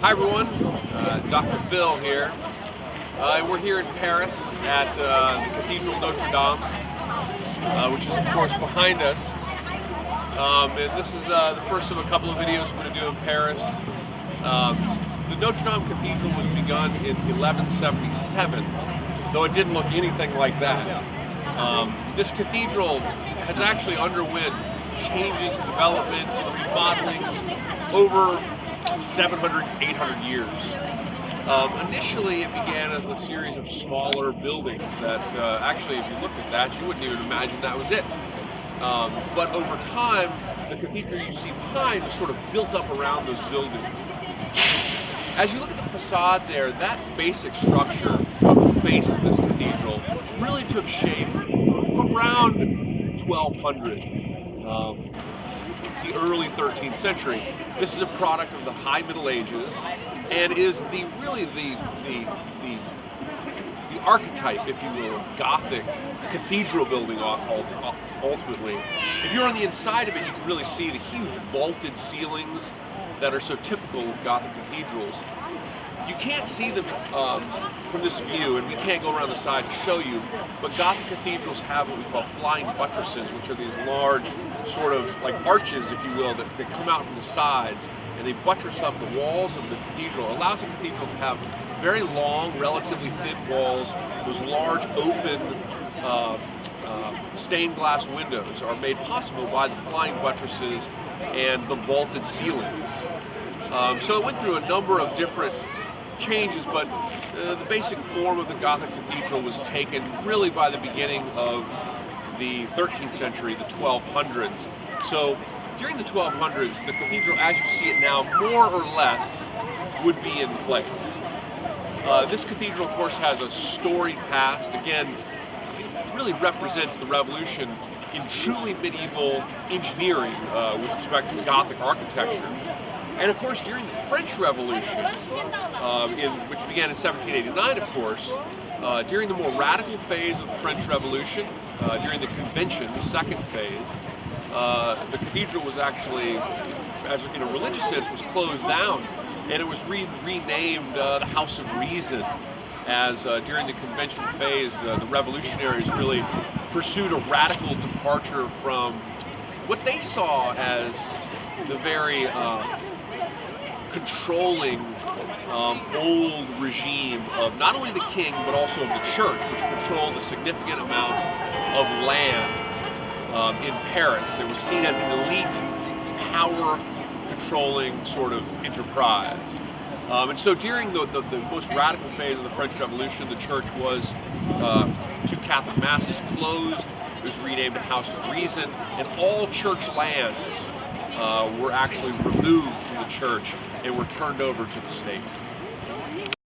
Hi everyone, Dr. Phil here. We're here in Paris at the Cathedral Notre Dame, which is of course behind us. And this is the first of a couple of videos we're going to do in Paris. The Notre Dame Cathedral was begun in 1177, though it didn't look anything like that. This cathedral has actually underwent changes and developments and remodelings over 700, 800 years. Initially, it began as a series of smaller buildings that actually, if you looked at that, you wouldn't even imagine that was it. But over time, the cathedral you see behind was sort of built up around those buildings. As you look at the facade there, that basic structure of the face of this cathedral really took shape around 1200. The early 13th century. This is a product of the High Middle Ages, and is the archetype, if you will, of Gothic cathedral building ultimately. If you're on the inside of it, you can really see the huge vaulted ceilings that are so typical of Gothic cathedrals. You can't see them from this view, and we can't go around the side to show you, but Gothic cathedrals have what we call flying buttresses, which are these large sort of like arches, if you will, that come out from the sides, and they buttress up the walls of the cathedral. It allows the cathedral to have very long, relatively thin walls. Those large open stained glass windows are made possible by the flying buttresses and the vaulted ceilings. So it went through a number of different changes, but the basic form of the Gothic cathedral was taken really by the beginning of the 13th century, the 1200s. So during the 1200s, the cathedral, as you see it now, more or less would be in place. This cathedral, of course, has a storied past. Again, it really represents the revolution in truly medieval engineering with respect to Gothic architecture. And of course, during the French Revolution, which began in 1789, of course, during the more radical phase of the French Revolution, during the Convention, the second phase, the cathedral was actually, as in a religious sense, was closed down, and it was renamed the House of Reason, as during the Convention phase, the revolutionaries really pursued a radical departure from what they saw as the very controlling old regime of not only the king but also of the church, which controlled a significant amount of land in Paris. It was seen as an elite, power-controlling sort of enterprise. And so during the most radical phase of the French Revolution, the church was, to Catholic masses, closed. It was renamed the House of Reason, and all church lands were actually removed from the church and were turned over to the state.